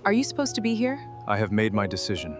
Are you supposed to be here? I have made my decision.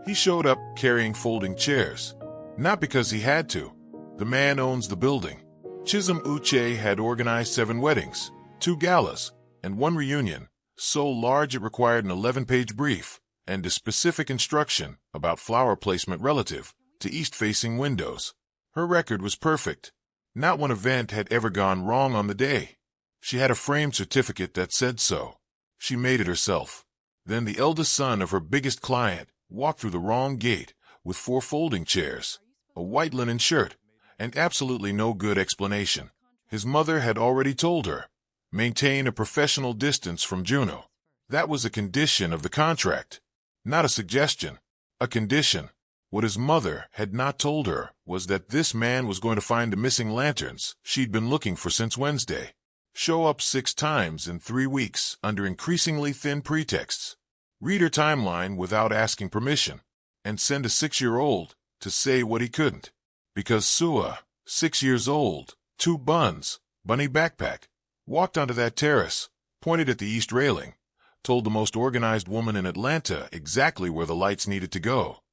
He showed up carrying folding chairs. Not because he had to. The man owns the building. Chisom Uche had organized 7 weddings, 2 galas, and 1 reunion, so large it required an 11-page brief and a specific instruction about flower placement relative to east-facing windows. Her record was perfect. Not one event had ever gone wrong on the day. She had a framed certificate that said so. She made it herself. Then the eldest son of her biggest client walked through the wrong gate with 4 folding chairs, a white linen shirt, and absolutely no good explanation. His mother had already told her, maintain a professional distance from Juno. That was a condition of the contract, not a suggestion, a condition. What his mother had not told her was that this man was going to find the missing lanterns she'd been looking for since Wednesday. Show up 6 times in 3 weeks under increasingly thin pretexts. Read her timeline without asking permission, and send a 6-year-old to say what he couldn't. Because Sua, 6 years old, 2 buns, bunny backpack, walked onto that terrace, pointed at the east railing, told the most organized woman in Atlanta exactly where the lights needed to go,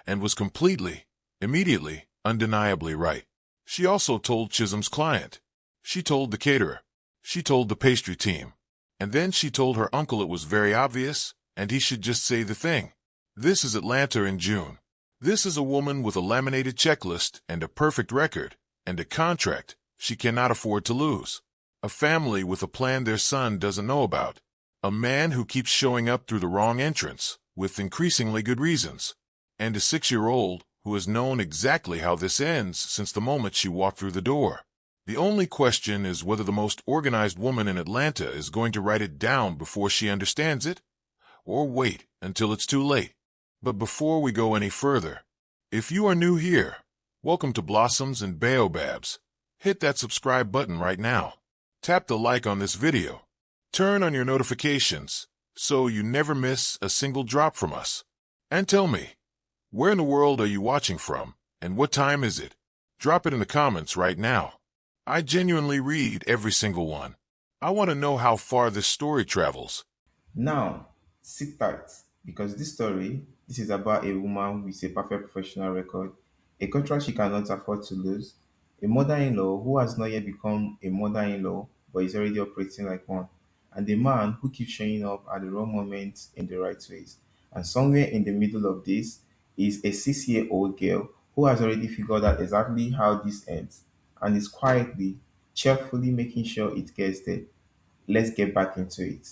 and was completely, immediately, undeniably right. She also told Chisom's client. She told the caterer. She told the pastry team. And then she told her uncle it was very obvious, and he should just say the thing. This is Atlanta in June. This is a woman with a laminated checklist and a perfect record, and a contract she cannot afford to lose. A family with a plan their son doesn't know about. A man who keeps showing up through the wrong entrance, with increasingly good reasons. And a 6-year-old who has known exactly how this ends since the moment she walked through the door. The only question is whether the most organized woman in Atlanta is going to write it down before she understands it, or wait until it's too late. But before we go any further, if you are new here, welcome to Blossoms and Baobabs. Hit that subscribe button right now. Tap the like on this video. Turn on your notifications so you never miss a single drop from us. And tell me, where in the world are you watching from, and what time is it? Drop it in the comments right now. I genuinely read every single one. I want to know how far this story travels. Now, sit tight, because this is about a woman with a perfect professional record, a contract she cannot afford to lose, a mother-in-law who has not yet become a mother-in-law but is already operating like one, and a man who keeps showing up at the wrong moments in the right ways. And somewhere in the middle of this is a 6-year-old girl who has already figured out exactly how this ends and is quietly, cheerfully making sure it gets there. Let's get back into it.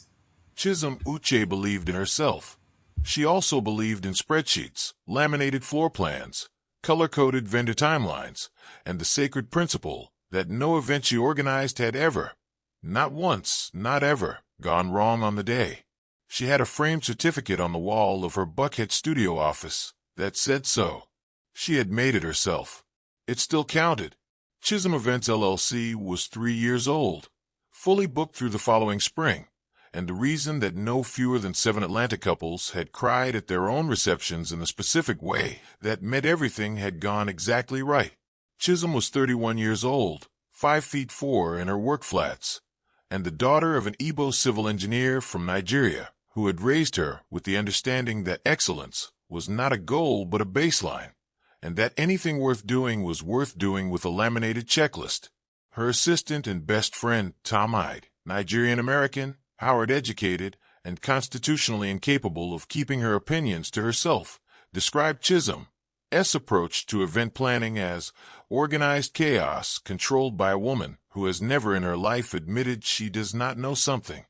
Chisom Uche believed in herself. She also believed in spreadsheets, laminated floor plans, color-coded vendor timelines, and the sacred principle that no event she organized had ever, not once, not ever, gone wrong on the day. She had a framed certificate on the wall of her Buckhead studio office that said so. She had made it herself. It still counted. Chisom Events LLC was 3 years old, fully booked through the following spring, and the reason that no fewer than 7 Atlanta couples had cried at their own receptions in the specific way that meant everything had gone exactly right. Chisom was 31 years old, 5'4" in her work flats, and the daughter of an Igbo civil engineer from Nigeria who had raised her with the understanding that excellence was not a goal but a baseline, and that anything worth doing was worth doing with a laminated checklist. Her assistant and best friend, Tom-eyed, Nigerian-American, Howard-educated, and constitutionally incapable of keeping her opinions to herself, described Chisom's approach to event planning as organized chaos controlled by a woman who has never in her life admitted she does not know something.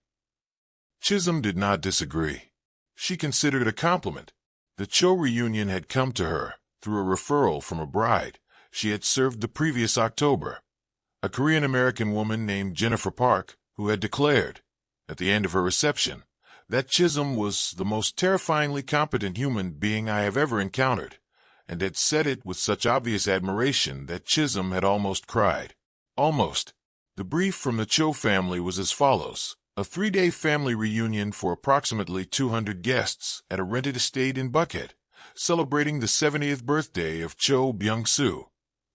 Chisom did not disagree. She considered it a compliment. The Cho reunion had come to her through a referral from a bride she had served the previous October, a Korean-American woman named Jennifer Park, who had declared, at the end of her reception, that Chisom was the most terrifyingly competent human being I have ever encountered, and had said it with such obvious admiration that Chisom had almost cried. Almost. The brief from the Cho family was as follows: a 3-day family reunion for approximately 200 guests at a rented estate in Buckhead, celebrating the 70th birthday of Cho Byung-soo,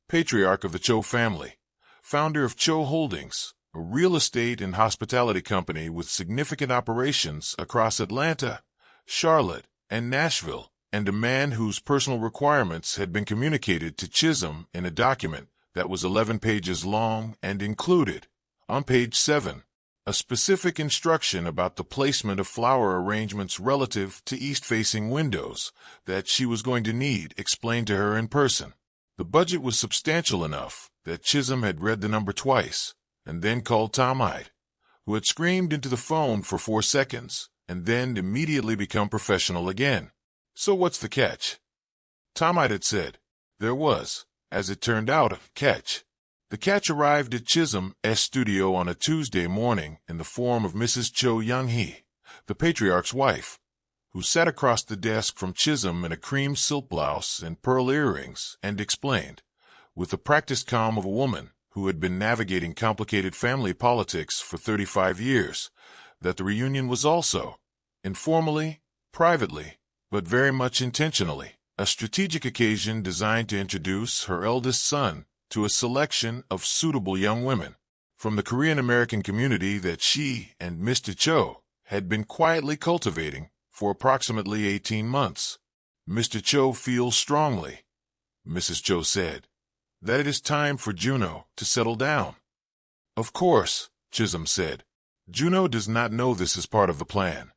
patriarch of the Cho family, founder of Cho Holdings, a real estate and hospitality company with significant operations across Atlanta Charlotte, and Nashville, and a man whose personal requirements had been communicated to Chisom in a document that was 11 pages long and included, on page 7, a specific instruction about the placement of flower arrangements relative to east-facing windows that she was going to need explained to her in person. The budget was substantial enough that Chisom had read the number twice and then called Tom Hyde, who had screamed into the phone for 4 seconds and then immediately become professional again. "So what's the catch?" Tom Hyde had said. There was, as it turned out, a catch. The catch arrived at Chisom's studio on a Tuesday morning in the form of Mrs. Cho Young-hee, the patriarch's wife, who sat across the desk from Chisom in a cream silk blouse and pearl earrings and explained, with the practiced calm of a woman who had been navigating complicated family politics for 35 years, that the reunion was also, informally, privately, but very much intentionally, a strategic occasion designed to introduce her eldest son to a selection of suitable young women from the Korean-American community that she and Mr. Cho had been quietly cultivating for approximately 18 months. "Mr. Cho feels strongly," Mrs. Cho said, "that it is time for Juno to settle down." "Of course," Chisom said. "Juno does not know this is part of the plan."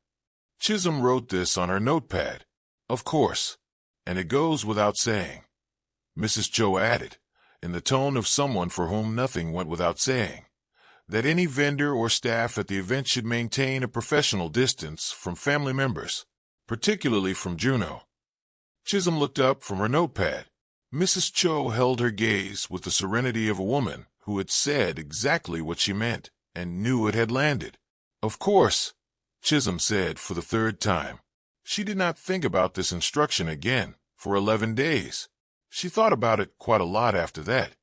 Chisom wrote this on her notepad. "Of course. And it goes without saying," Mrs. Cho added, in the tone of someone for whom nothing went without saying, that any vendor or staff at the event should maintain a professional distance from family members, particularly from Juno. Chisom looked up from her notepad. Mrs. Cho held her gaze with the serenity of a woman who had said exactly what she meant and knew it had landed. "Of course," Chisom said for the 3rd time. She did not think about this instruction again for 11 days. She thought about it quite a lot after that.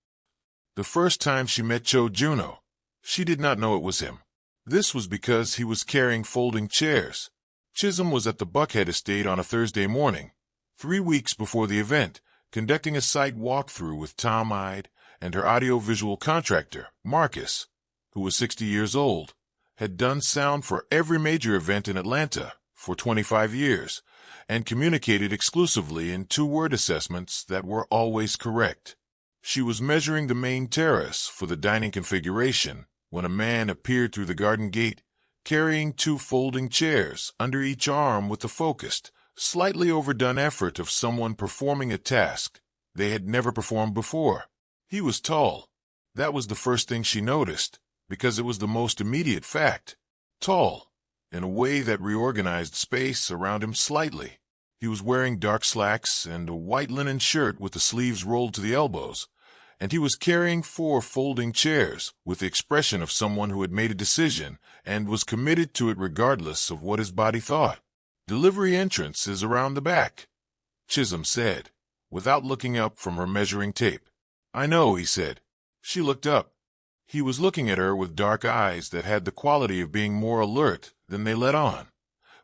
The first time she met Cho Juno, she did not know it was him. This was because he was carrying folding chairs. Chisom was at the Buckhead estate on a Thursday morning, 3 weeks before the event, conducting a site walkthrough with Tom Hyde and her audiovisual contractor, Marcus, who was 60 years old, had done sound for every major event in Atlanta for 25 years, and communicated exclusively in 2-word assessments that were always correct. She was measuring the main terrace for the dining configuration when a man appeared through the garden gate, carrying 2 folding chairs under each arm with the focused, slightly overdone effort of someone performing a task they had never performed before. He was tall. That was the first thing she noticed, because it was the most immediate fact. Tall, in a way that reorganized space around him slightly. He was wearing dark slacks and a white linen shirt with the sleeves rolled to the elbows, and he was carrying 4 folding chairs with the expression of someone who had made a decision and was committed to it regardless of what his body thought. "Delivery entrance is around the back," Chisom said, without looking up from her measuring tape. "I know," he said. She looked up. He was looking at her with dark eyes that had the quality of being more alert than they let on,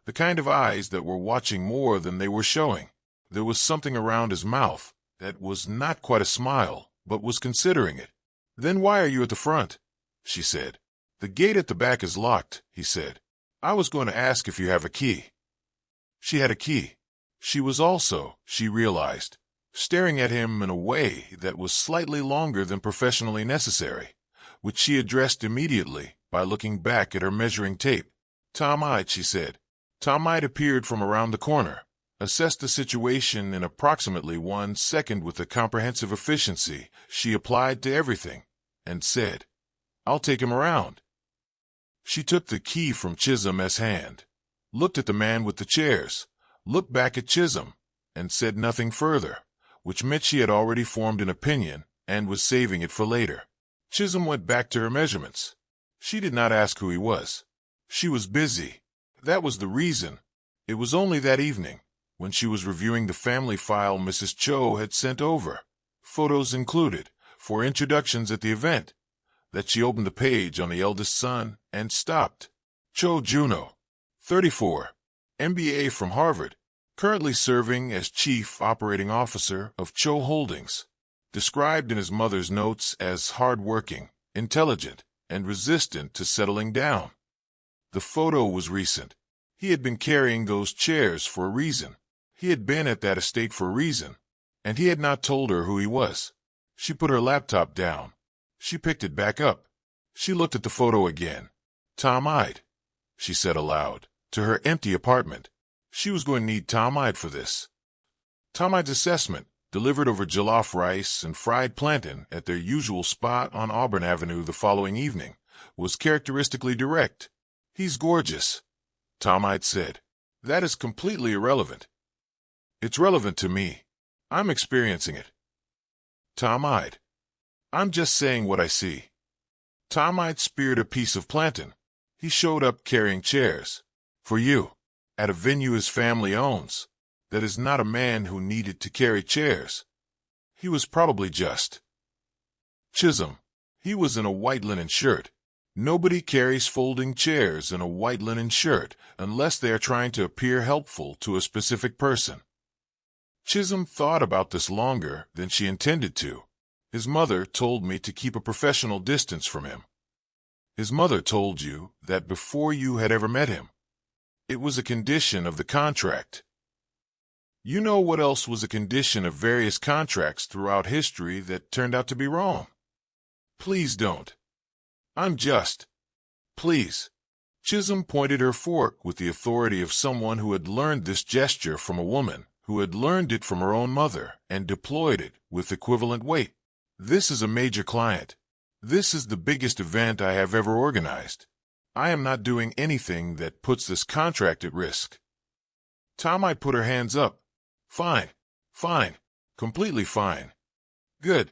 the kind of eyes that were watching more than they were showing. There was something around his mouth that was not quite a smile, but was considering it. "Then why are you at the front?" she said. "The gate at the back is locked," he said. "I was going to ask if you have a key." She had a key. She was also, she realized, staring at him in a way that was slightly longer than professionally necessary, which she addressed immediately by looking back at her measuring tape. "Tom Hyde," she said. Tom Hyde appeared from around the corner, assessed the situation in approximately 1 second with the comprehensive efficiency she applied to everything, and said, "I'll take him around." She took the key from Chisom's hand, looked at the man with the chairs, looked back at Chisom, and said nothing further, which meant she had already formed an opinion and was saving it for later. Chisom went back to her measurements. She did not ask who he was. She was busy. That was the reason. It was only that evening, when she was reviewing the family file Mrs. Cho had sent over, photos included, for introductions at the event, that she opened the page on the eldest son and stopped. Cho Juno, 34, MBA from Harvard, currently serving as Chief Operating Officer of Cho Holdings, described in his mother's notes as hard-working, intelligent, and resistant to settling down. The photo was recent. He had been carrying those chairs for a reason. He had been at that estate for a reason, and he had not told her who he was. She put her laptop down. She picked it back up. She looked at the photo again. Tom-eyed, she said aloud, to her empty apartment. She was going to need Tom-eyed for this. Tom-eye's assessment, delivered over jollof rice and fried plantain at their usual spot on Auburn Avenue the following evening, was characteristically direct. He's gorgeous, Tom-eyed said. That is completely irrelevant. It's relevant to me. I'm experiencing it. Tom-eyed. I'm just saying what I see. Tom-eyed speared a piece of plantain. He showed up carrying chairs. For you. At a venue his family owns. That is not a man who needed to carry chairs. He was probably just. Chisom. He was in a white linen shirt. Nobody carries folding chairs in a white linen shirt unless they are trying to appear helpful to a specific person. Chisom thought about this longer than she intended to. His mother told me to keep a professional distance from him. His mother told you that before you had ever met him. It was a condition of the contract. You know what else was a condition of various contracts throughout history that turned out to be wrong? Please don't. I'm just. Please. Chisom pointed her fork with the authority of someone who had learned this gesture from a woman, who had learned it from her own mother, and deployed it with equivalent weight. This is a major client. This is the biggest event I have ever organized. I am not doing anything that puts this contract at risk. Tom-eyed put her hands up. Fine. Fine. Completely fine. Good.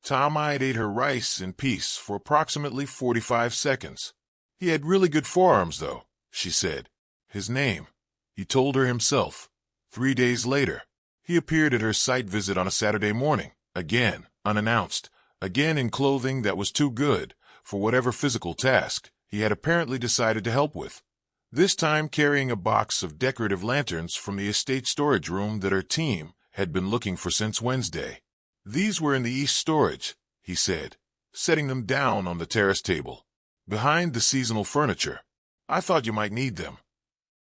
Tom-eyed ate her rice in peace for approximately 45 seconds. He had really good forearms, though, she said. His name. He told her himself. 3 days later, he appeared at her site visit on a Saturday morning, again, unannounced, again in clothing that was too good for whatever physical task he had apparently decided to help with. This time carrying a box of decorative lanterns from the estate storage room that her team had been looking for since Wednesday. These were in the east storage, he said, setting them down on the terrace table, behind the seasonal furniture. I thought you might need them.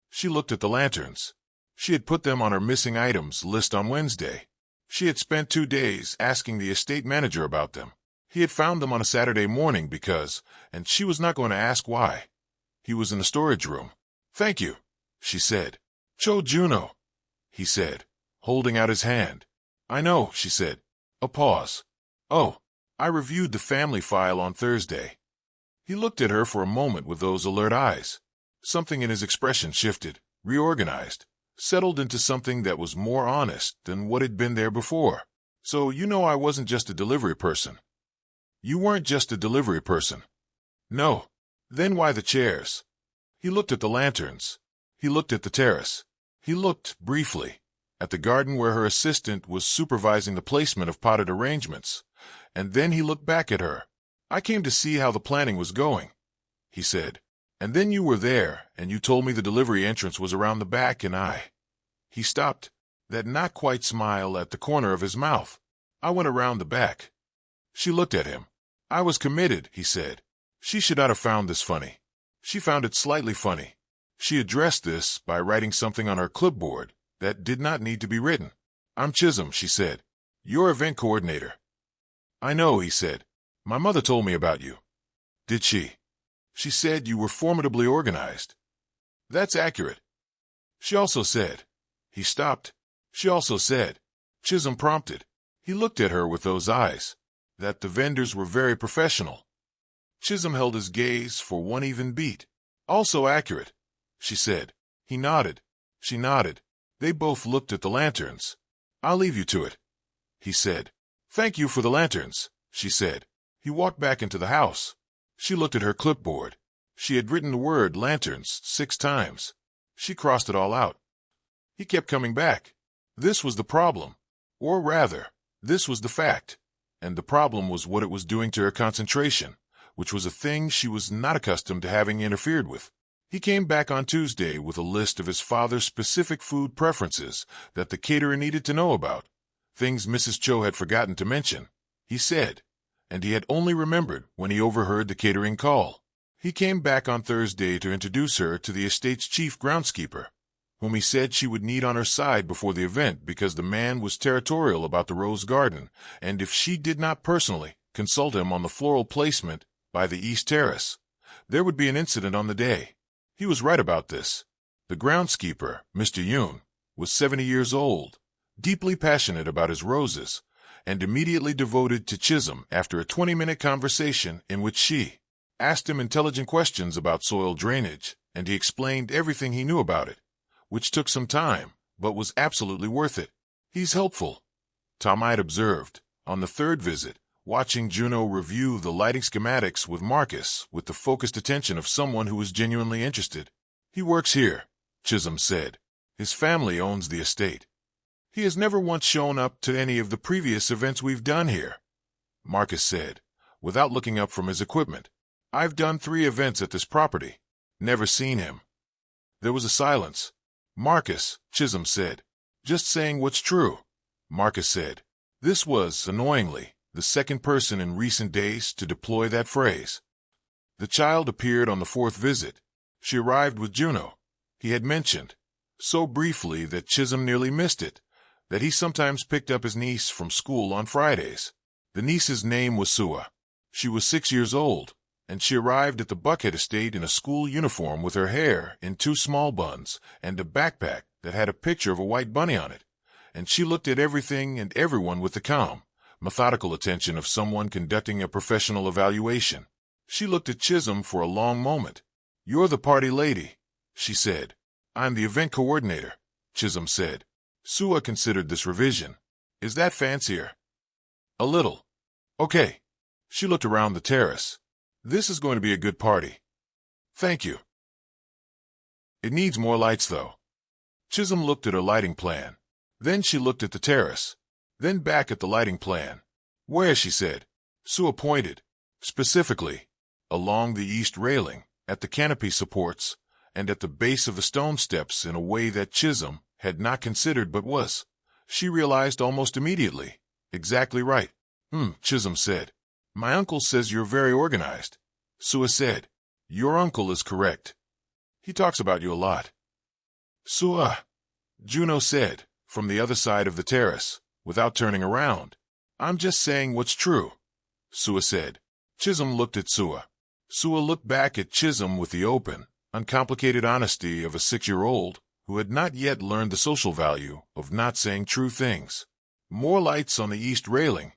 She looked at the lanterns. She had put them on her missing items list on Wednesday. She had spent 2 days asking the estate manager about them. He had found them on a Saturday morning because, and she was not going to ask why. He was in the storage room. Thank you, she said. Cho Juno, he said, holding out his hand. I know, she said. A pause. Oh, I reviewed the family file on Thursday. He looked at her for a moment with those alert eyes. Something in his expression shifted, reorganized, settled into something that was more honest than what had been there before. So you know I wasn't just a delivery person. You weren't just a delivery person. No. Then why the chairs? He looked at the lanterns. He looked at the terrace. He looked, briefly, at the garden where her assistant was supervising the placement of potted arrangements. And then he looked back at her. I came to see how the planning was going, he said. And then you were there, and you told me the delivery entrance was around the back, and He stopped, that not-quite smile at the corner of his mouth. I went around the back. She looked at him. I was committed, he said. She should not have found this funny. She found it slightly funny. She addressed this by writing something on her clipboard that did not need to be written. I'm Chisom, she said. Your event coordinator. I know, he said. My mother told me about you. Did she? She said you were formidably organized. That's accurate. She also said. He stopped. She also said. Chisom prompted. He looked at her with those eyes. That the vendors were very professional. Chisom held his gaze for one even beat. Also accurate, she said. He nodded. She nodded. They both looked at the lanterns. I'll leave you to it, he said. Thank you for the lanterns, she said. He walked back into the house. She looked at her clipboard. She had written the word lanterns 6 times. She crossed it all out. He kept coming back. This was the problem. Or rather, this was the fact. And the problem was what it was doing to her concentration, which was a thing she was not accustomed to having interfered with. He came back on Tuesday with a list of his father's specific food preferences that the caterer needed to know about, things Mrs. Cho had forgotten to mention, he said, and he had only remembered when he overheard the catering call. He came back on Thursday to introduce her to the estate's chief groundskeeper, whom he said she would need on her side before the event because the man was territorial about the rose garden, and if she did not personally consult him on the floral placement by the East Terrace, there would be an incident on the day. He was right about this. The groundskeeper, Mr. Yoon, was 70 years old, deeply passionate about his roses, and immediately devoted to Chisom after a 20-minute conversation in which she asked him intelligent questions about soil drainage, and he explained everything he knew about it, which took some time, but was absolutely worth it. He's helpful, Tomite observed, on the third visit, watching Juno review the lighting schematics with Marcus with the focused attention of someone who was genuinely interested. He works here, Chisom said. His family owns the estate. He has never once shown up to any of the previous events we've done here, Marcus said, without looking up from his equipment. I've done 3 events at this property. Never seen him. There was a silence. Marcus, Chisom said. Just saying what's true, Marcus said. This was, annoyingly, the second person in recent days to deploy that phrase. The child appeared on the 4th visit. She arrived with Juno. He had mentioned, so briefly that Chisom nearly missed it, that he sometimes picked up his niece from school on Fridays. The niece's name was Sua. She was 6 years old, and she arrived at the Buckhead estate in a school uniform with her hair in 2 small buns and a backpack that had a picture of a white bunny on it, and she looked at everything and everyone with the calm, methodical attention of someone conducting a professional evaluation. She looked at Chisom for a long moment. "You're the party lady," she said. "I'm the event coordinator," Chisom said. Sua considered this revision. "Is that fancier?" "A little." "Okay." She looked around the terrace. "This is going to be a good party." "Thank you." "It needs more lights, though." Chisom looked at her lighting plan. Then she looked at the terrace. Then back at the lighting plan. "Where?" she said. Sua pointed. Specifically, along the east railing, at the canopy supports, and at the base of the stone steps in a way that Chisom had not considered but was, she realized almost immediately, exactly right. Chisom said. "My uncle says you're very organized." Sua said. "Your uncle is correct. He talks about you a lot." "Sua," Juno said, from the other side of the terrace, without turning around. "I'm just saying what's true," Sua said. Chisom looked at Sua. Sua looked back at Chisom with the open, uncomplicated honesty of a 6-year-old who had not yet learned the social value of not saying true things. "More lights on the east railing,"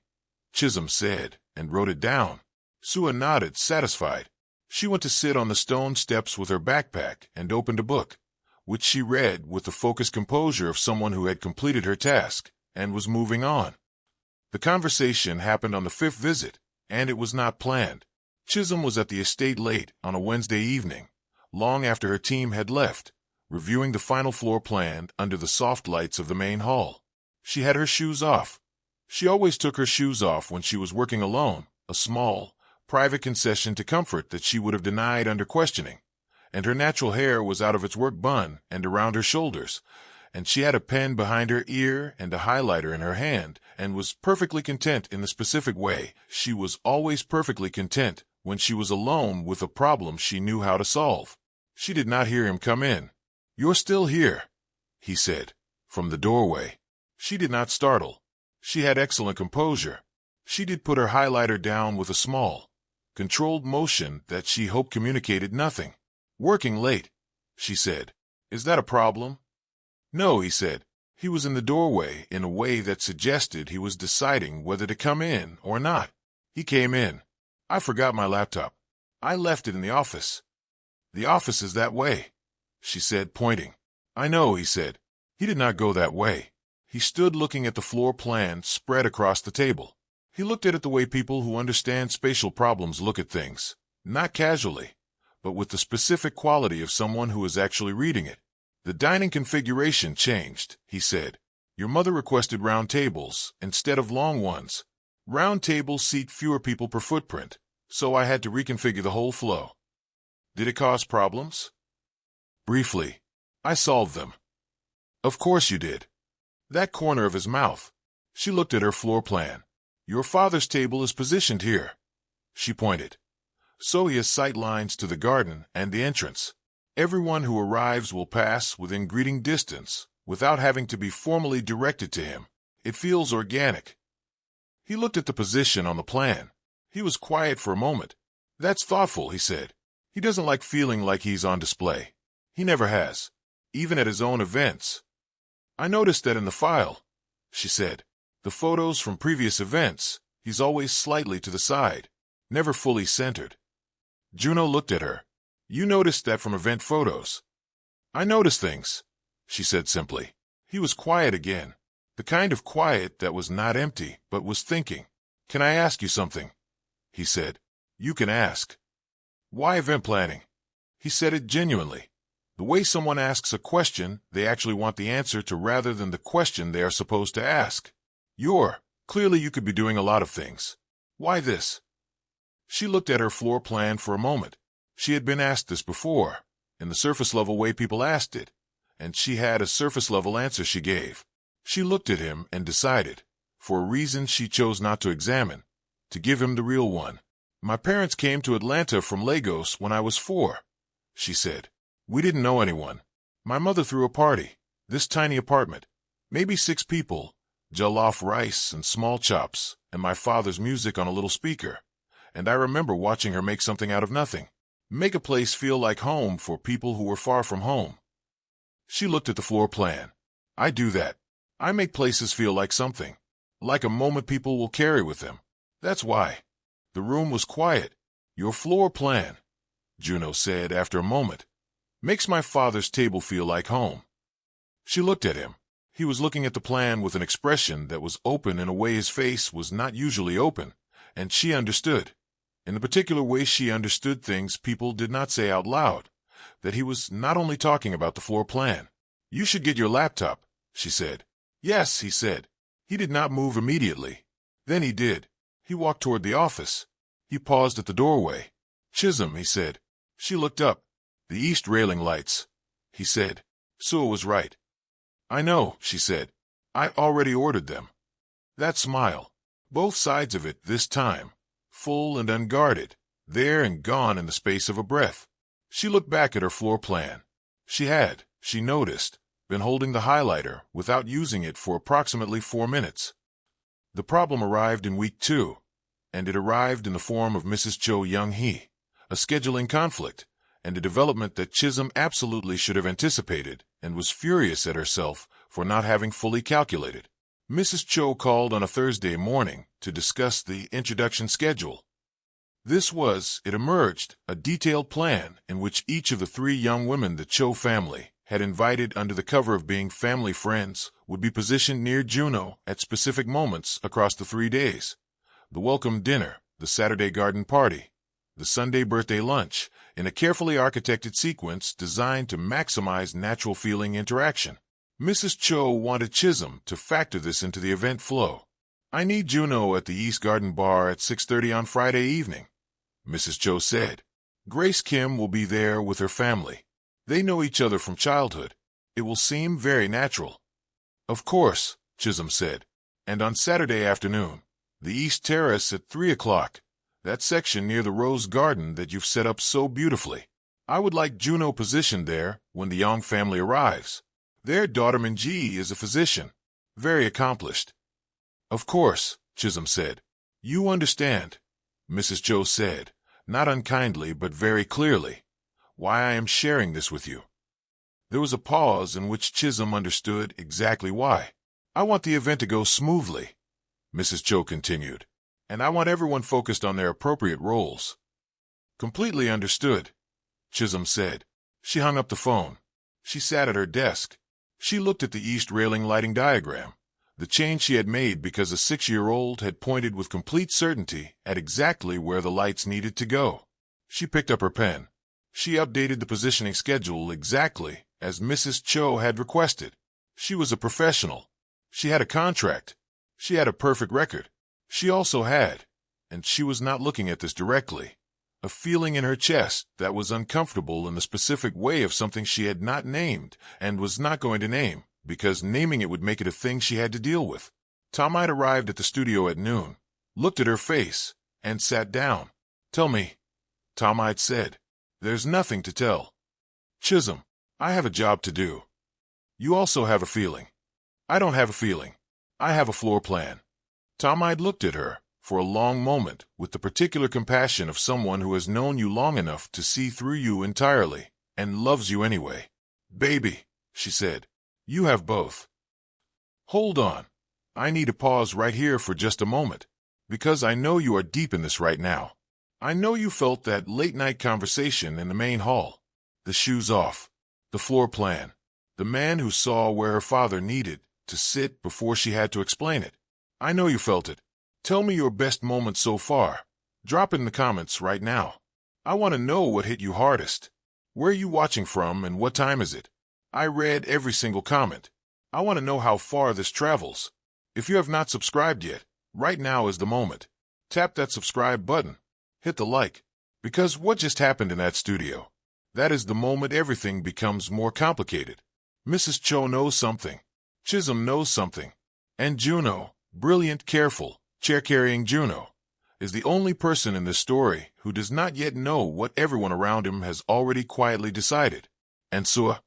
Chisom said, and wrote it down. Sua nodded, satisfied. She went to sit on the stone steps with her backpack and opened a book, which she read with the focused composure of someone who had completed her task and was moving on. The conversation happened on the 5th visit, and it was not planned. Chisom was at the estate late on a Wednesday evening, long after her team had left, reviewing the final floor plan under the soft lights of the main hall. She had her shoes off. She always took her shoes off when she was working alone, a small, private concession to comfort that she would have denied under questioning, and her natural hair was out of its work bun and around her shoulders, and she had a pen behind her ear and a highlighter in her hand, and was perfectly content in the specific way. She was always perfectly content when she was alone with a problem she knew how to solve. She did not hear him come in. "You're still here," he said, from the doorway. She did not startle. She had excellent composure. She did put her highlighter down with a small, controlled motion that she hoped communicated nothing. "Working late," she said. "Is that a problem?" "No," he said. He was in the doorway in a way that suggested he was deciding whether to come in or not. He came in. "I forgot my laptop. I left it in the office." "The office is that way," she said, pointing. "I know," he said. He did not go that way. He stood looking at the floor plan spread across the table. He looked at it the way people who understand spatial problems look at things, not casually, but with the specific quality of someone who is actually reading it. "The dining configuration changed," he said. "Your mother requested round tables instead of long ones. Round tables seat fewer people per footprint, so I had to reconfigure the whole flow." "Did it cause problems?" "Briefly. I solved them." "Of course you did." That corner of his mouth. She looked at her floor plan. "Your father's table is positioned here." She pointed. so he has sight lines to the garden and the entrance. Everyone who arrives will pass within greeting distance, without having to be formally directed to him. It feels organic. He looked at the position on the plan. He was quiet for a moment. That's thoughtful, he said. He doesn't like feeling like he's on display. He never has, even at his own events. I noticed that in the file, she said. The photos from previous events, he's always slightly to the side, never fully centered. Juno looked at her. You noticed that from event photos? I noticed things, she said simply. He was quiet again, the kind of quiet that was not empty but was thinking. Can I ask you something? He said. You can ask. Why event planning? He said it genuinely. The way someone asks a question they actually want the answer to rather than the question they are supposed to ask. Clearly you could be doing a lot of things. Why this? She looked at her floor plan for a moment. She had been asked this before, in the surface-level way people asked it, and she had a surface-level answer she gave. She looked at him and decided, for a reason she chose not to examine, to give him the real one. My parents came to Atlanta from Lagos when I was 4, she said. We didn't know anyone. My mother threw a party, this tiny apartment, maybe 6 people, jollof rice and small chops, and my father's music on a little speaker. And I remember watching her make something out of nothing. Make a place feel like home for people who were far from home. She looked at the floor plan. I do that. I make places feel like something, like a moment people will carry with them. That's why. The room was quiet. Your floor plan, Juno said after a moment, makes my father's table feel like home. She looked at him. He was looking at the plan with an expression that was open in a way his face was not usually open, and she understood. In the particular way she understood things people did not say out loud, that he was not only talking about the floor plan. You should get your laptop, she said. Yes, he said. He did not move immediately. Then he did. He walked toward the office. He paused at the doorway. Chisom, he said. She looked up. The east railing lights, he said. Sue was right. I know, she said. I already ordered them. That smile. Both sides of it this time. Full and unguarded. There and gone in the space of a breath. She looked back at her floor plan. She had, she noticed, been holding the highlighter without using it for approximately 4 minutes. The problem arrived in week 2, and it arrived in the form of Mrs. Cho Young-hee, a scheduling conflict, and a development that Chisom absolutely should have anticipated and was furious at herself for not having fully calculated. Mrs. Cho called on a Thursday morning to discuss the introduction schedule. This was, it emerged, a detailed plan in which each of the 3 young women the Cho family had invited under the cover of being family friends would be positioned near Juno at specific moments across the 3 days. The welcome dinner, the Saturday garden party, the Sunday birthday lunch, in a carefully architected sequence designed to maximize natural feeling interaction. Mrs. Cho wanted Chisom to factor this into the event flow. I need Juno at the East Garden Bar at 6:30 on Friday evening, Mrs. Cho said. Grace Kim will be there with her family. They know each other from childhood. It will seem very natural. Of course, Chisom said. And on Saturday afternoon, the East Terrace at 3 o'clock. That section near the Rose Garden that you've set up so beautifully. I would like Juno positioned there when the Young family arrives. Their daughter Minji is a physician, very accomplished. Of course, Chisom said. You understand, Mrs. Cho said, not unkindly but very clearly, why I am sharing this with you. There was a pause in which Chisom understood exactly why. I want the event to go smoothly, Mrs. Cho continued. And I want everyone focused on their appropriate roles. Completely understood, Chisom said. She hung up the phone. She sat at her desk. She looked at the east railing lighting diagram, the change she had made because a 6-year-old had pointed with complete certainty at exactly where the lights needed to go. She picked up her pen. She updated the positioning schedule exactly as Mrs. Cho had requested. She was a professional. She had a contract. She had a perfect record. She also had, and she was not looking at this directly, a feeling in her chest that was uncomfortable in the specific way of something she had not named and was not going to name, because naming it would make it a thing she had to deal with. Tomite arrived at the studio at noon, looked at her face, and sat down. Tell me, Tomite said. There's nothing to tell. Chisom, I have a job to do. You also have a feeling. I don't have a feeling. I have a floor plan. Tomite looked at her for a long moment with the particular compassion of someone who has known you long enough to see through you entirely and loves you anyway. Baby, she said, you have both. Hold on. I need to pause right here for just a moment, because I know you are deep in this right now. I know you felt that late-night conversation in the main hall. The shoes off. The floor plan. The man who saw where her father needed to sit before she had to explain it. I know you felt it. Tell me your best moment so far. Drop it in the comments right now. I want to know what hit you hardest. Where are you watching from and what time is it? I read every single comment. I want to know how far this travels. If you have not subscribed yet, right now is the moment. Tap that subscribe button. Hit the like. Because what just happened in that studio? That is the moment everything becomes more complicated. Mrs. Cho knows something. Chisom knows something. And Juno, brilliant, careful, chair-carrying Juno, is the only person in this story who does not yet know what everyone around him has already quietly decided. And Sua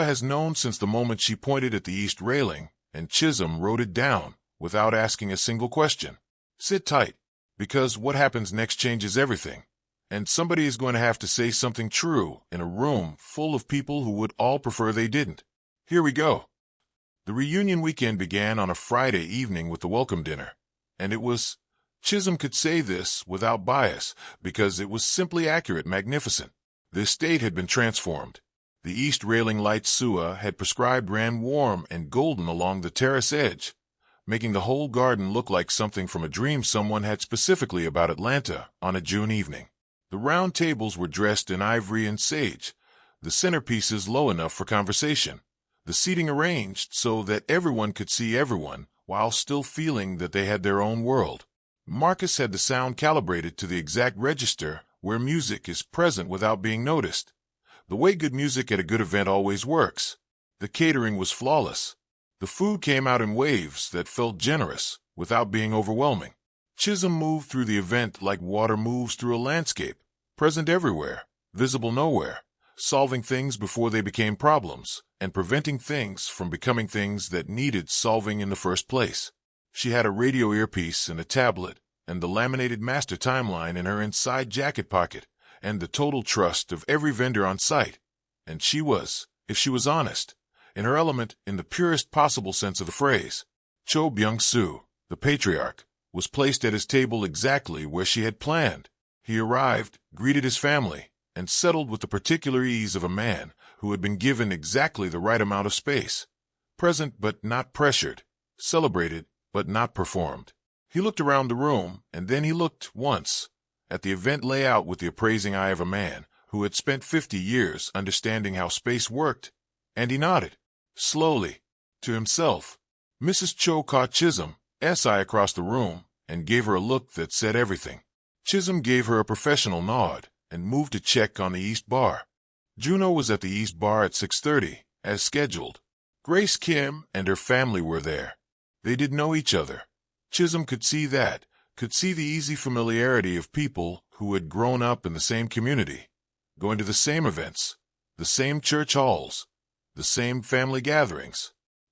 has known since the moment she pointed at the east railing, and Chisom wrote it down without asking a single question. Sit tight, because what happens next changes everything. And somebody is going to have to say something true in a room full of people who would all prefer they didn't. Here we go. The reunion weekend began on a Friday evening with the welcome dinner. And it was, Chisom could say this without bias, because it was simply accurate, magnificent. The estate had been transformed. The east railing lights Sua had prescribed ran warm and golden along the terrace edge, making the whole garden look like something from a dream someone had specifically about Atlanta on a June evening. The round tables were dressed in ivory and sage, the centerpieces low enough for conversation, the seating arranged so that everyone could see everyone while still feeling that they had their own world. Marcus had the sound calibrated to the exact register where music is present without being noticed. The way good music at a good event always works. The catering was flawless. The food came out in waves that felt generous without being overwhelming. Chisom moved through the event like water moves through a landscape, present everywhere, visible nowhere, solving things before they became problems, and preventing things from becoming things that needed solving in the first place. She had a radio earpiece and a tablet, and the laminated master timeline in her inside jacket pocket, and the total trust of every vendor on site. And she was, if she was honest, in her element in the purest possible sense of the phrase. Cho Byung-soo, the patriarch, was placed at his table exactly where she had planned. He arrived, greeted his family, and settled with the particular ease of a man who had been given exactly the right amount of space. Present but not pressured, celebrated but not performed. He looked around the room, and then he looked once at the event layout with the appraising eye of a man who had spent 50 years understanding how space worked, and he nodded, slowly, to himself. Mrs. Cho caught Chisom's eye across the room and gave her a look that said everything. Chisom gave her a professional nod and moved to check on the East Bar. Juno was at the East Bar at 6:30, as scheduled. Grace Kim and her family were there. They did know each other. Chisom could see that, could see the easy familiarity of people who had grown up in the same community, going to the same events, the same church halls, the same family gatherings.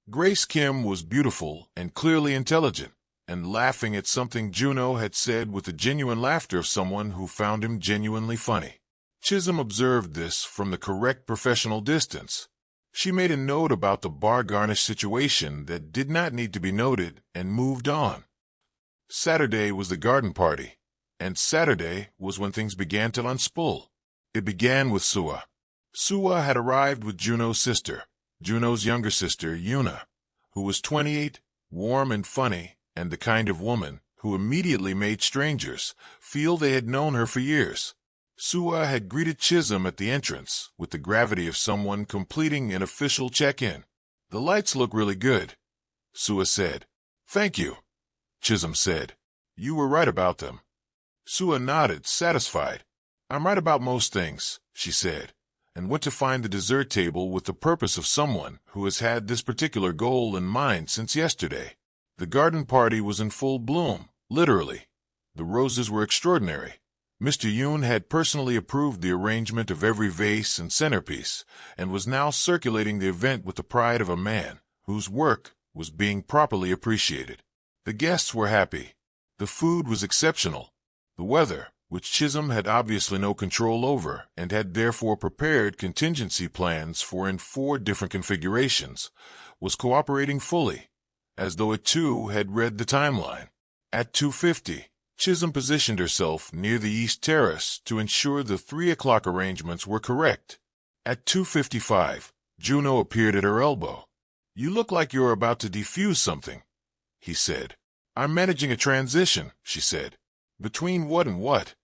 Grace Kim was beautiful and clearly intelligent, and laughing at something Juno had said with the genuine laughter of someone who found him genuinely funny. Chisom observed this from the correct professional distance. She made a note about the bar garnish situation that did not need to be noted and moved on. Saturday was the garden party, and Saturday was when things began to unspool. It began with Sua. Sua had arrived with Juno's sister, Juno's younger sister, Yuna, who was 28, warm and funny, and the kind of woman who immediately made strangers feel they had known her for years. Sua had greeted Chisom at the entrance with the gravity of someone completing an official check-in. "The lights look really good," Sua said. "Thank you," Chisom said. "You were right about them." Sua nodded, satisfied. "I'm right about most things," she said, and went to find the dessert table with the purpose of someone who has had this particular goal in mind since yesterday. The garden party was in full bloom, literally. The roses were extraordinary. Mr. Yoon had personally approved the arrangement of every vase and centerpiece, and was now circulating the event with the pride of a man whose work was being properly appreciated. The guests were happy. The food was exceptional. The weather, which Chisom had obviously no control over and had therefore prepared contingency plans for in 4 different configurations, was cooperating fully, as though it too had read the timeline. At 2:50, Chisom positioned herself near the East Terrace to ensure the 3 o'clock arrangements were correct. At 2:55, Juno appeared at her elbow. "You look like you're about to defuse something," he said. "I'm managing a transition," she said. "Between what and what?"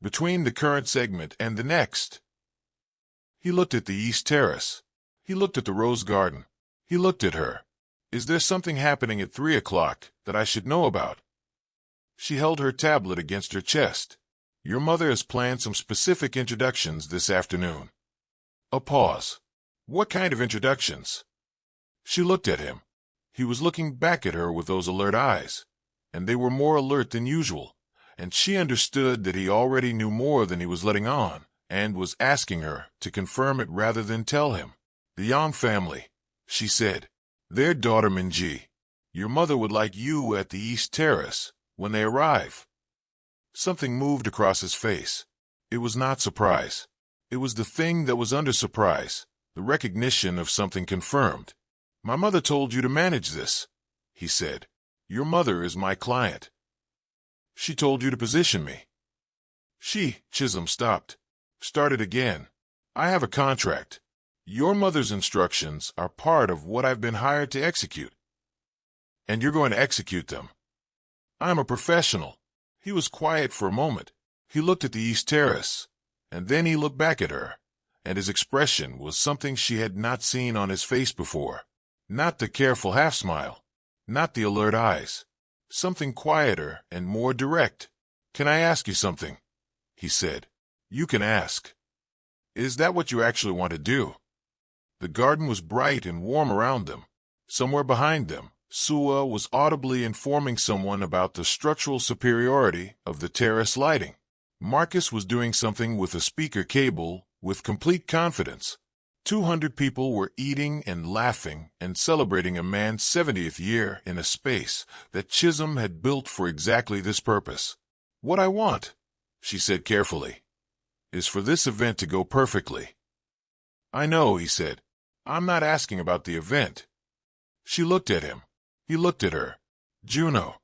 "Between the current segment and the next." He looked at the East Terrace. He looked at the Rose Garden. He looked at her. "Is there something happening at 3 o'clock that I should know about?" She held her tablet against her chest. "Your mother has planned some specific introductions this afternoon." A pause. "What kind of introductions?" She looked at him. He was looking back at her with those alert eyes, and they were more alert than usual, and she understood that he already knew more than he was letting on, and was asking her to confirm it rather than tell him. "The Yang family," she said. "Their daughter Minji. Your mother would like you at the East Terrace when they arrive." Something moved across his face. It was not surprise. It was the thing that was under surprise, the recognition of something confirmed. "My mother told you to manage this," he said. "Your mother is my client. She told you to position me." Chisom stopped. Started again. "I have a contract. Your mother's instructions are part of what I've been hired to execute. And you're going to execute them. I'm a professional." He was quiet for a moment. He looked at the East Terrace, and then he looked back at her, and his expression was something she had not seen on his face before. Not the careful half-smile, not the alert eyes. Something quieter and more direct. "Can I ask you something?" he said. "You can ask. Is that what you actually want to do?" The garden was bright and warm around them. Somewhere behind them, Sua was audibly informing someone about the structural superiority of the terrace lighting. Marcus was doing something with a speaker cable with complete confidence. 200 people were eating and laughing and celebrating a man's 70th year in a space that Chisom had built for exactly this purpose. "What I want," she said carefully, "is for this event to go perfectly." "I know," he said. "I'm not asking about the event." She looked at him. He looked at her. "Juno,"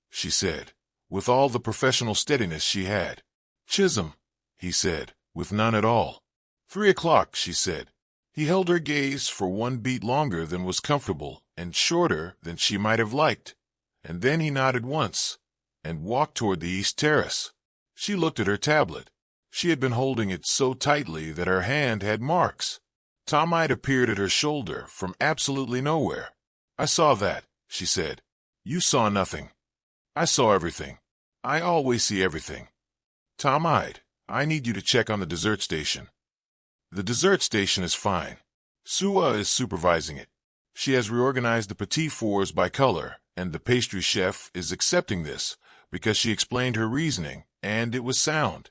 she said, with all the professional steadiness she had. "Chisom," he said, with none at all. 3 o'clock, she said. He held her gaze for 1 beat longer than was comfortable and shorter than she might have liked, and then he nodded once and walked toward the East Terrace. She looked at her tablet. She had been holding it so tightly that her hand had marks. Tomite appeared at her shoulder from absolutely nowhere. "I saw that," she said. "You saw nothing. I saw everything. I always see everything. Tomite, I need you to check on the dessert station." "The dessert station is fine. Sua is supervising it. She has reorganized the petit fours by color, and the pastry chef is accepting this because she explained her reasoning, and it was sound."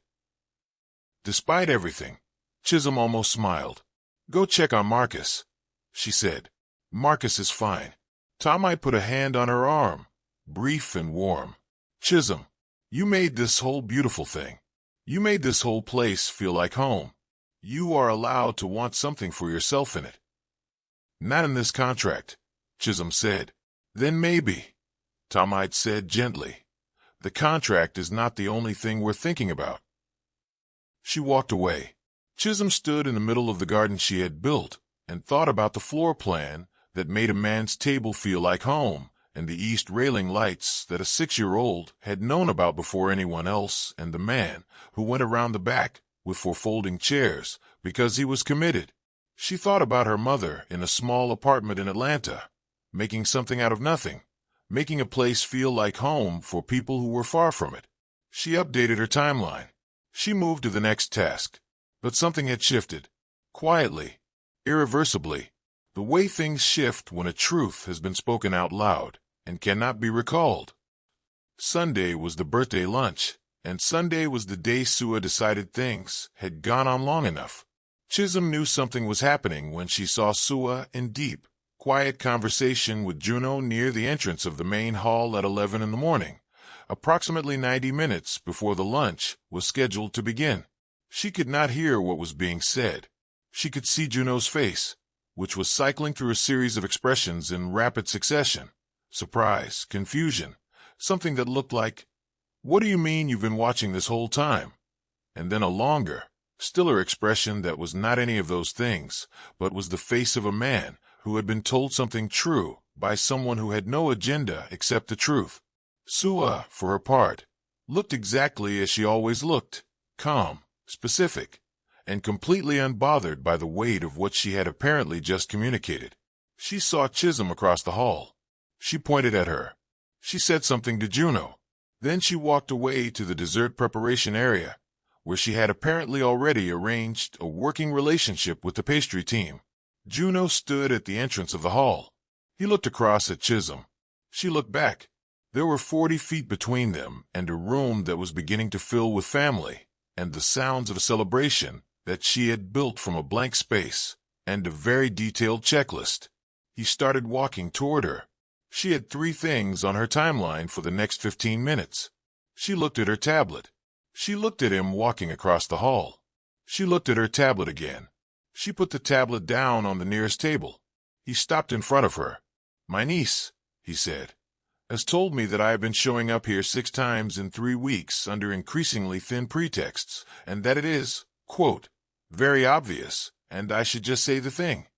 Despite everything, Chisom almost smiled. "Go check on Marcus," she said. "Marcus is fine." Tomite put a hand on her arm, brief and warm. "Chisom, you made this whole beautiful thing. You made this whole place feel like home. You are allowed to want something for yourself in it." "Not in this contract," Chisom said. "Then maybe," Tomite said gently. "The contract is not the only thing we're thinking about." She walked away. Chisom stood in the middle of the garden she had built and thought about the floor plan that made a man's table feel like home, and the east railing lights that a 6-year-old had known about before anyone else, and the man who went around the back with 4 folding chairs because he was committed. She thought about her mother in a small apartment in Atlanta, making something out of nothing, making a place feel like home for people who were far from it. She updated her timeline. She moved to the next task, but something had shifted. Quietly, irreversibly. The way things shift when a truth has been spoken out loud and cannot be recalled. Sunday was the birthday lunch, and Sunday was the day Sua decided things had gone on long enough. Chisom knew something was happening when she saw Sua in deep, quiet conversation with Juno near the entrance of the main hall at 11 in the morning, approximately 90 minutes before the lunch was scheduled to begin. She could not hear what was being said. She could see Juno's face, which was cycling through a series of expressions in rapid succession. Surprise, confusion, something that looked like, "What do you mean you've been watching this whole time?" And then a longer, stiller expression that was not any of those things, but was the face of a man who had been told something true by someone who had no agenda except the truth. Sua, for her part, looked exactly as she always looked, calm, specific, and completely unbothered by the weight of what she had apparently just communicated. She saw Chisom across the hall. She pointed at her. She said something to Juno. Then she walked away to the dessert preparation area, where she had apparently already arranged a working relationship with the pastry team. Juno stood at the entrance of the hall. He looked across at Chisom. She looked back. There were 40 feet between them and a room that was beginning to fill with family and the sounds of a celebration that she had built from a blank space and a very detailed checklist. He started walking toward her. She had 3 things on her timeline for the next 15 minutes. She looked at her tablet. She looked at him walking across the hall. She looked at her tablet again. She put the tablet down on the nearest table. He stopped in front of her. "My niece," he said, "has told me that I have been showing up here 6 times in 3 weeks under increasingly thin pretexts, and that it is, quote, very obvious, and I should just say the thing."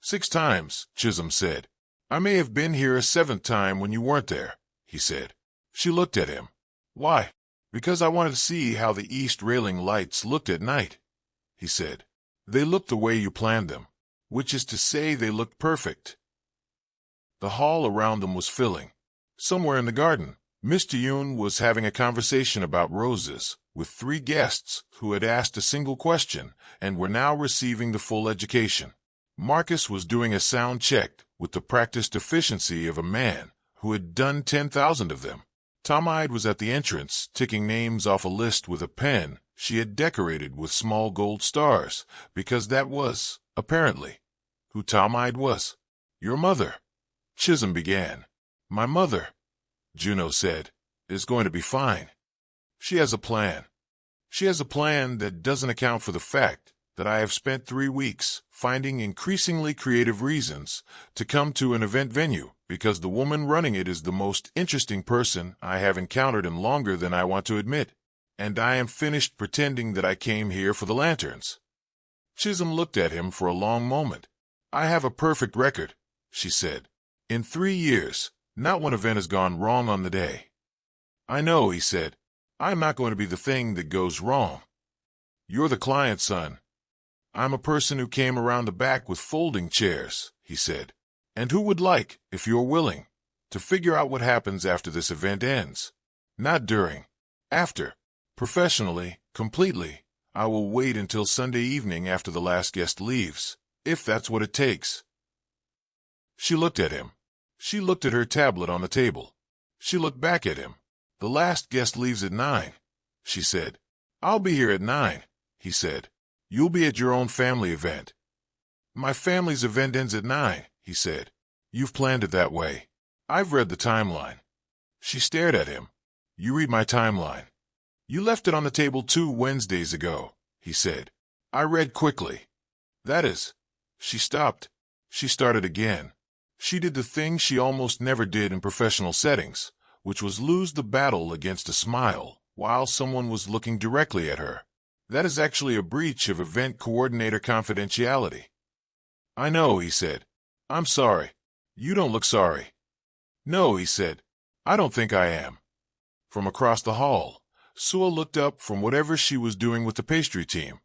6 times, Chisom said. "I may have been here a 7th time when you weren't there," he said. She looked at him. "Why?" "Because I wanted to see how the east railing lights looked at night," he said. "They looked the way you planned them, which is to say they looked perfect." The hall around them was filling. Somewhere in the garden, Mr. Yoon was having a conversation about roses with 3 guests who had asked a single question and were now receiving the full education. Marcus was doing a sound check with the practiced efficiency of a man who had done 10,000 of them. Tomide was at the entrance, ticking names off a list with a pen she had decorated with small gold stars, because that was, apparently, who Tomide was. "Your mother," Chisom began. "My mother," Juno said, "is going to be fine. She has a plan. She has a plan that doesn't account for the fact that I have spent 3 weeks finding increasingly creative reasons to come to an event venue, because the woman running it is the most interesting person I have encountered in longer than I want to admit, and I am finished pretending that I came here for the lanterns." Chisom looked at him for a long moment. "I have a perfect record," she said. "In 3 years, not one event has gone wrong on the day." "I know," he said. "I'm not going to be the thing that goes wrong. You're the client, son." "I'm a person who came around the back with folding chairs," he said, "and who would like, if you're willing, to figure out what happens after this event ends. Not during. After. Professionally, completely. I will wait until Sunday evening after the last guest leaves, if that's what it takes." She looked at him. She looked at her tablet on the table. She looked back at him. "The last guest leaves at 9, she said. "I'll be here at 9, he said. "You'll be at your own family event." "My family's event ends at 9, he said. "You've planned it that way. I've read the timeline." She stared at him. "You read my timeline." "You left it on the table 2 Wednesdays ago, he said. I read quickly. "That is." She stopped. She started again. She did the thing she almost never did in professional settings, which was lose the battle against a smile while someone was looking directly at her. That is actually a breach of event coordinator confidentiality. "I know," he said. "I'm sorry." "You don't look sorry." "No," he said. "I don't think I am." From across the hall, Sua looked up from whatever she was doing with the pastry team,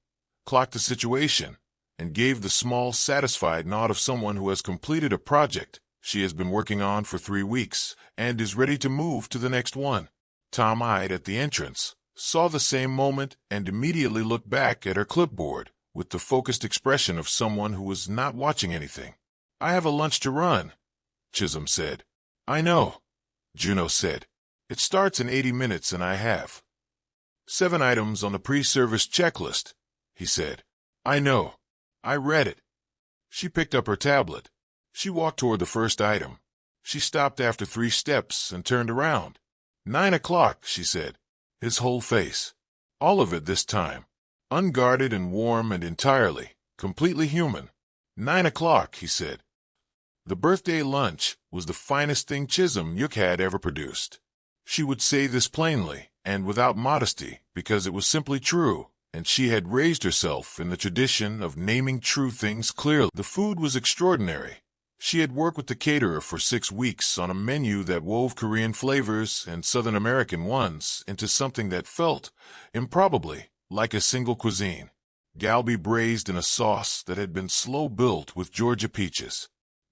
clocked the situation, and gave the small, satisfied nod of someone who has completed a project she has been working on for 3 weeks and is ready to move to the next one. Tom-eyed at the entrance, saw the same moment and immediately looked back at her clipboard with the focused expression of someone who was not watching anything. "I have a lunch to run," Chisom said. "I know," Juno said. "It starts in 80 minutes and I have 7 items on the pre-service checklist, he said. I know. I read it. She picked up her tablet. She walked toward the first item. She stopped after 3 steps and turned around. 9 o'clock, she said. His whole face. All of it this time. Unguarded and warm and entirely, completely human. 9 o'clock, he said. The birthday lunch was the finest thing Chisom had ever produced. She would say this plainly and without modesty because it was simply true, and she had raised herself in the tradition of naming true things clearly. The food was extraordinary. She had worked with the caterer for 6 weeks on a menu that wove Korean flavors and Southern American ones into something that felt, improbably, like a single cuisine. Galbi braised in a sauce that had been slow-built with Georgia peaches.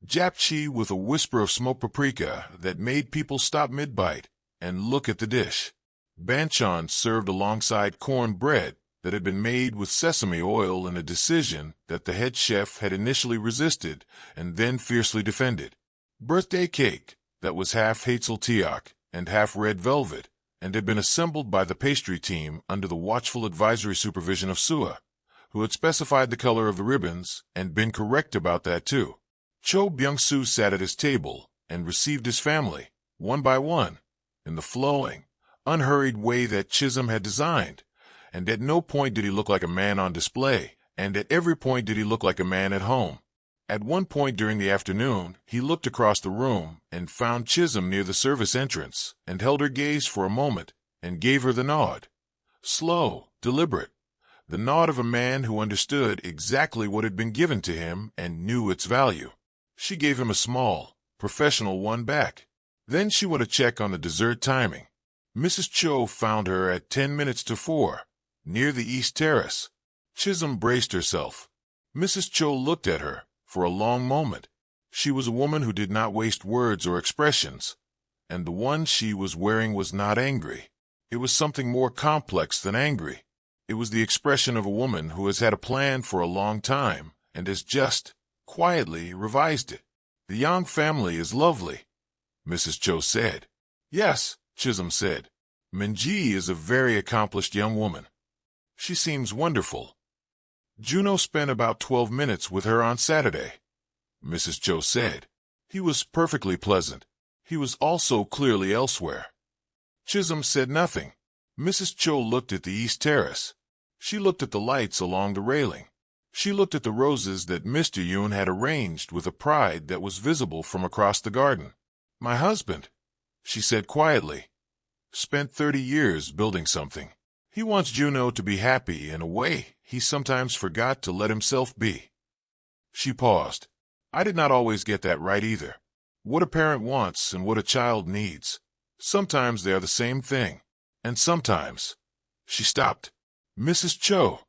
Japchae with a whisper of smoked paprika that made people stop mid-bite and look at the dish. Banchan served alongside cornbread that had been made with sesame oil in a decision that the head chef had initially resisted and then fiercely defended. Birthday cake that was half hazeltiak and half red velvet and had been assembled by the pastry team under the watchful advisory supervision of Sua, who had specified the color of the ribbons and been correct about that too. Cho Byung-soo sat at his table and received his family, one by one, in the flowing, unhurried way that Chisom had designed, and at no point did he look like a man on display, and at every point did he look like a man at home. At one point during the afternoon, he looked across the room and found Chisom near the service entrance and held her gaze for a moment and gave her the nod. Slow, deliberate, the nod of a man who understood exactly what had been given to him and knew its value. She gave him a small, professional one back. Then she went to check on the dessert timing. Mrs. Cho found her at 10 minutes to 4, near the East Terrace. Chisom braced herself. Mrs. Cho looked at her for a long moment. She was a woman who did not waste words or expressions, and the one she was wearing was not angry. It was something more complex than angry. It was the expression of a woman who has had a plan for a long time and has just, quietly, revised it. The Yang family is lovely, Mrs. Cho said. Yes, Chisom said. Minji is a very accomplished young woman. She seems wonderful. Juno spent about 12 minutes with her on Saturday, Mrs. Cho said. He was perfectly pleasant. He was also clearly elsewhere. Chisom said nothing. Mrs. Cho looked at the East Terrace. She looked at the lights along the railing. She looked at the roses that Mr. Yoon had arranged with a pride that was visible from across the garden. My husband, she said quietly, spent 30 years building something. He wants Juno to be happy in a way he sometimes forgot to let himself be. She paused. I did not always get that right either. What a parent wants and what a child needs. Sometimes they are the same thing. And sometimes. She stopped. Mrs. Cho,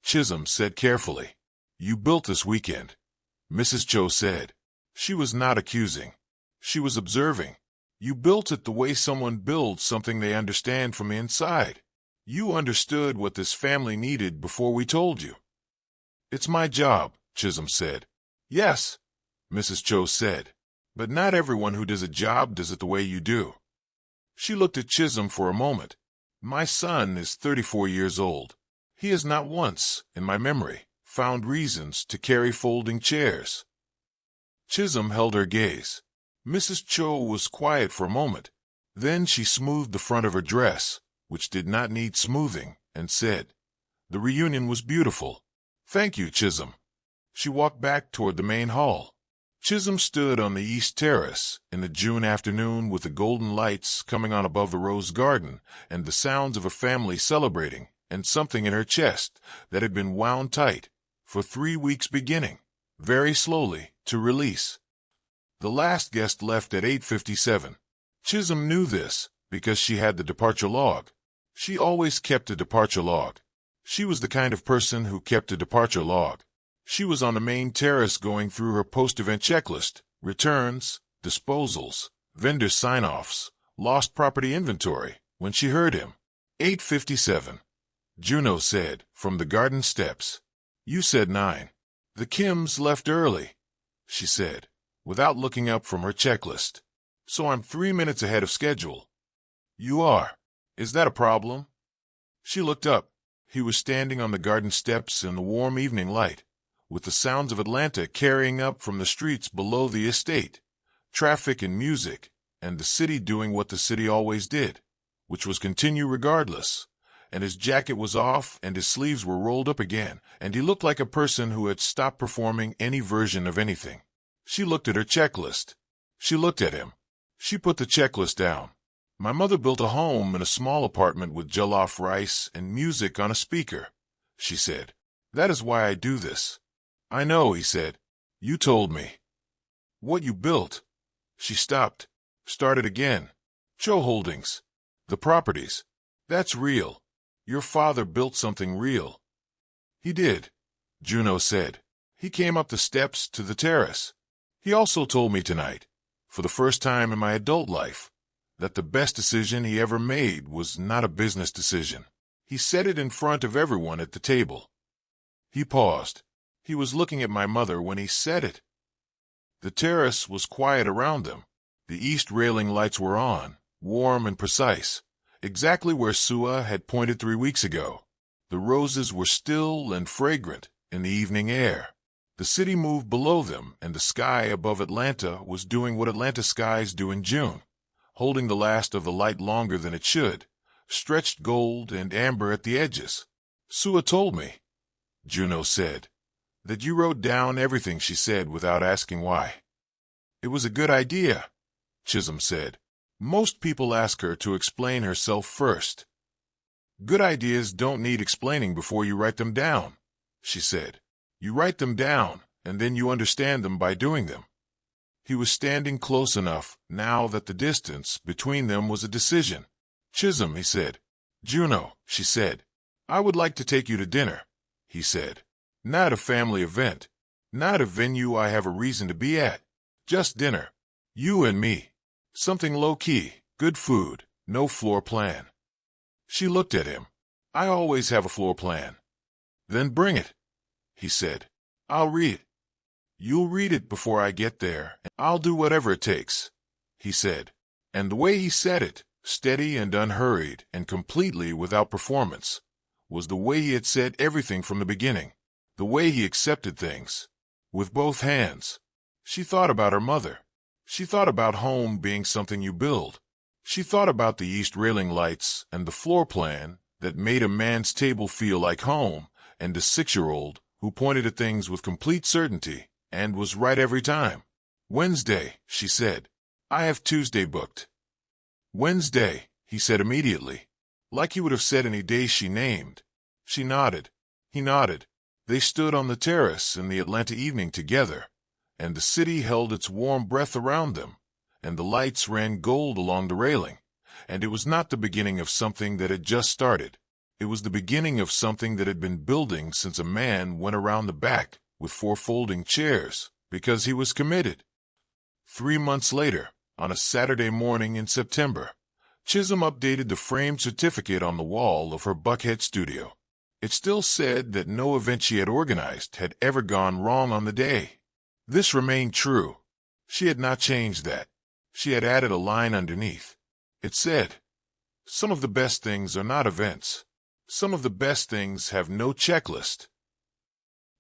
Chisom said carefully. You built this weekend, Mrs. Cho said. She was not accusing. She was observing. You built it the way someone builds something they understand from the inside. You understood what this family needed before we told you. It's my job, Chisom said. Yes, Mrs. Cho said. But not everyone who does a job does it the way you do. She looked at Chisom for a moment. My son is 34 years old. He has not once, in my memory, found reasons to carry folding chairs. Chisom held her gaze. Mrs. Cho was quiet for a moment. Then she smoothed the front of her dress, which did not need smoothing, and said, The reunion was beautiful. Thank you, Chisom. She walked back toward the main hall. Chisom stood on the East Terrace in the June afternoon with the golden lights coming on above the rose garden and the sounds of a family celebrating and something in her chest that had been wound tight for 3 weeks beginning, very slowly, to release. The last guest left at 8:57. Chisom knew this because she had the departure log. She always kept a departure log. She was the kind of person who kept a departure log. She was on the main terrace going through her post-event checklist, returns, disposals, vendor sign-offs, lost property inventory, when she heard him. 8:57. Juno said, from the garden steps. You said 9. The Kims left early, she said, without looking up from her checklist. So I'm 3 minutes ahead of schedule. You are. Is that a problem? She looked up. He was standing on the garden steps in the warm evening light, with the sounds of Atlanta carrying up from the streets below the estate, traffic and music, and the city doing what the city always did, which was continue regardless. And his jacket was off and his sleeves were rolled up again, and he looked like a person who had stopped performing any version of anything. She looked at her checklist. She looked at him. She put the checklist down. My mother built a home in a small apartment with jollof rice and music on a speaker, she said. That is why I do this. I know, he said. You told me. What you built? She stopped. Started again. Cho Holdings. The properties. That's real. Your father built something real. He did, Juno said. He came up the steps to the terrace. He also told me tonight, for the first time in my adult life, that the best decision he ever made was not a business decision. He said it in front of everyone at the table. He paused. He was looking at my mother when he said it. The terrace was quiet around them. The east railing lights were on, warm and precise, exactly where Sua had pointed 3 weeks ago. The roses were still and fragrant in the evening air. The city moved below them, and the sky above Atlanta was doing what Atlanta skies do in June, holding the last of the light longer than it should, stretched gold and amber at the edges. Sua told me, Juno said, that you wrote down everything she said without asking why. It was a good idea, Chisom said. Most people ask her to explain herself first. Good ideas don't need explaining before you write them down, she said. You write them down, and then you understand them by doing them. He was standing close enough now that the distance between them was a decision. Chisom, he said. Juno, she said. I would like to take you to dinner, he said. Not a family event. Not a venue I have a reason to be at. Just dinner. You and me. Something low-key, good food, no floor plan. She looked at him. I always have a floor plan. Then bring it, he said. I'll read it. You'll read it before I get there, and I'll do whatever it takes, he said. And the way he said it, steady and unhurried and completely without performance, was the way he had said everything from the beginning, the way he accepted things, with both hands. She thought about her mother. She thought about home being something you build. She thought about the east railing lights and the floor plan that made a man's table feel like home, and a 6-year-old who pointed at things with complete certainty and was right every time. Wednesday, she said. I have Tuesday booked. Wednesday, he said immediately, like he would have said any day she named. She nodded. He nodded. They stood on the terrace in the Atlanta evening together, and the city held its warm breath around them, and the lights ran gold along the railing, and it was not the beginning of something that had just started. It was the beginning of something that had been building since a man went around the back with 4 folding chairs, because he was committed. 3 months later, on a Saturday morning in September, Chisom updated the framed certificate on the wall of her Buckhead studio. It still said that no event she had organized had ever gone wrong on the day. This remained true. She had not changed that. She had added a line underneath. It said, some of the best things are not events. Some of the best things have no checklist.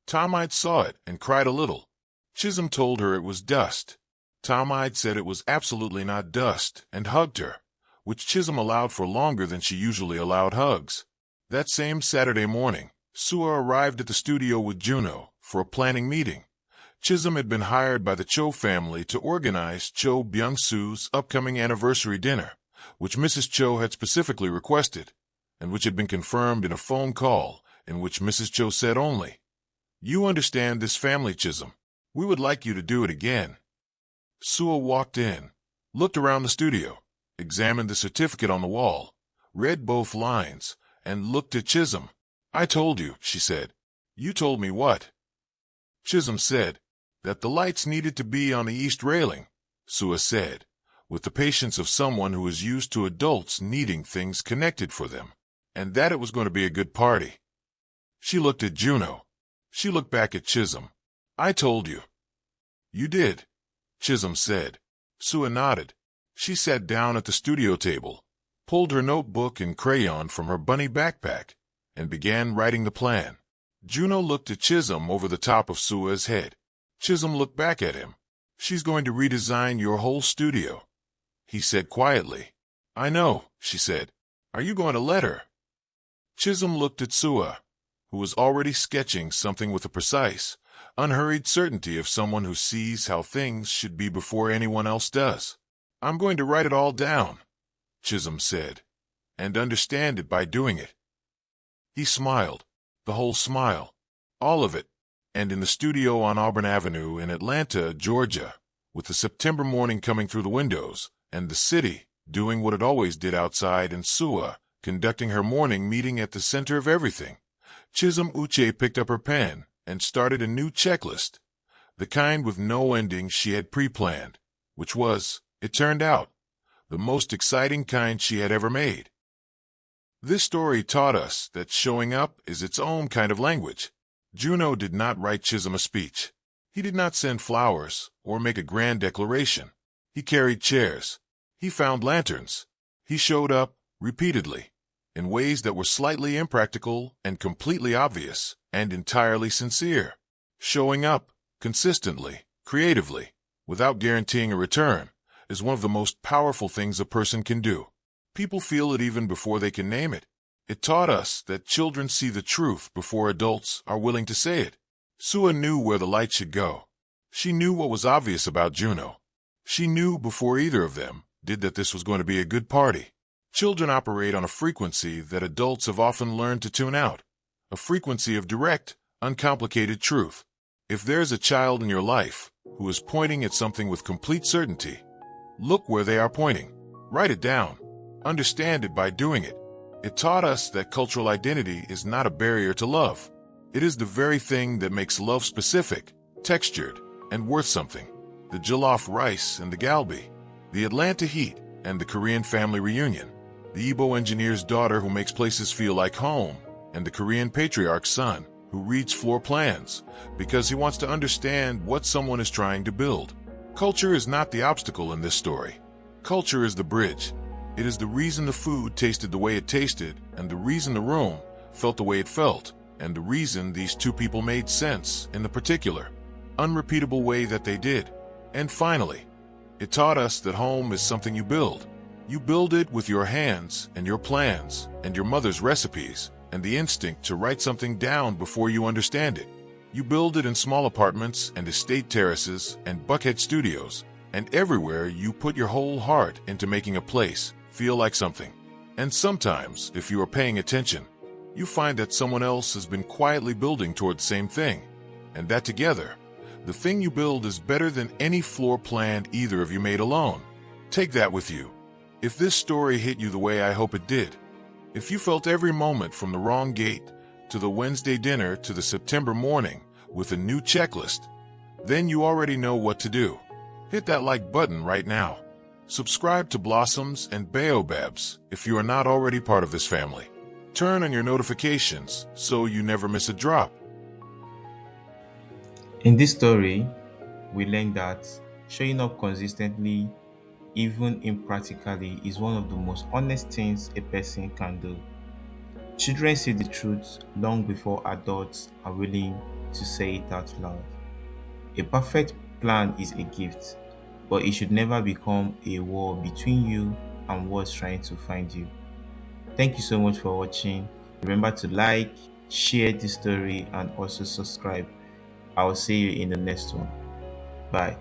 Tomide saw it and cried a little. Chisom told her it was dust. Tomide said it was absolutely not dust and hugged her, which Chisom allowed for longer than she usually allowed hugs. That same Saturday morning, Sua arrived at the studio with Juno for a planning meeting. Chisom had been hired by the Cho family to organize Cho Byung-soo's upcoming anniversary dinner, which Mrs. Cho had specifically requested, and which had been confirmed in a phone call in which Mrs. Cho said only, "You understand this family, Chisom. We would like you to do it again." Sua walked in, looked around the studio, examined the certificate on the wall, read both lines, and looked at Chisom. "I told you," she said. "You told me what?" Chisom said, "That the lights needed to be on the east railing," Sua said, with the patience of someone who is used to adults needing things connected for them, and that it was going to be a good party. She looked at Juno. She looked back at Chisom. "I told you." "You did," Chisom said. Sua nodded. She sat down at the studio table, pulled her notebook and crayon from her bunny backpack, and began writing the plan. Juno looked at Chisom over the top of Sua's head. Chisom looked back at him. "She's going to redesign your whole studio," he said quietly. "I know," she said. "Are you going to let her?" Chisom looked at Sua, who was already sketching something with the precise, unhurried certainty of someone who sees how things should be before anyone else does. "I'm going to write it all down," Chisom said, "and understand it by doing it." He smiled, the whole smile, all of it, and in the studio on Auburn Avenue in Atlanta, Georgia, with the September morning coming through the windows, and the city doing what it always did outside, and Sua conducting her morning meeting at the center of everything, Chisom Uche picked up her pen and started a new checklist, the kind with no ending she had pre-planned, which was, it turned out, the most exciting kind she had ever made. This story taught us that showing up is its own kind of language. Juno did not write Chisom a speech. He did not send flowers or make a grand declaration. He carried chairs. He found lanterns. He showed up, repeatedly, in ways that were slightly impractical and completely obvious and entirely sincere. Showing up, consistently, creatively, without guaranteeing a return, is one of the most powerful things a person can do. People feel it even before they can name it. It taught us that children see the truth before adults are willing to say it. Sua knew where the light should go. She knew what was obvious about Juno. She knew before either of them did that this was going to be a good party. Children operate on a frequency that adults have often learned to tune out, a frequency of direct, uncomplicated truth. If there's a child in your life who is pointing at something with complete certainty, look where they are pointing. Write it down. Understand it by doing it. It taught us that cultural identity is not a barrier to love. It is the very thing that makes love specific, textured, and worth something. The jollof rice and the galbi, the Atlanta heat and the Korean family reunion, the Igbo engineer's daughter who makes places feel like home, and the Korean patriarch's son who reads floor plans because he wants to understand what someone is trying to build. Culture is not the obstacle in this story. Culture is the bridge. It is the reason the food tasted the way it tasted, and the reason the room felt the way it felt, and the reason these two people made sense in the particular, unrepeatable way that they did. And finally, it taught us that home is something you build. You build it with your hands and your plans and your mother's recipes and the instinct to write something down before you understand it. You build it in small apartments and estate terraces and Buckhead studios, and everywhere you put your whole heart into making a place feel like something. And sometimes, if you are paying attention, you find that someone else has been quietly building toward the same thing, and that together, the thing you build is better than any floor plan either of you made alone. Take that with you. If this story hit you the way I hope it did, if you felt every moment from the wrong gate to the Wednesday dinner to the September morning with a new checklist, then you already know what to do. Hit that like button right now. Subscribe to Blossoms and Baobabs if you are not already part of this family. Turn on your notifications so you never miss a drop. In this story, we learned that showing up consistently, even impractically, is one of the most honest things a person can do. Children see the truth long before adults are willing to say it out loud. A perfect plan is a gift, but it should never become a wall between you and what's trying to find you. Thank you so much for watching. Remember to like, share this story, and also subscribe. I will see you in the next one. Bye.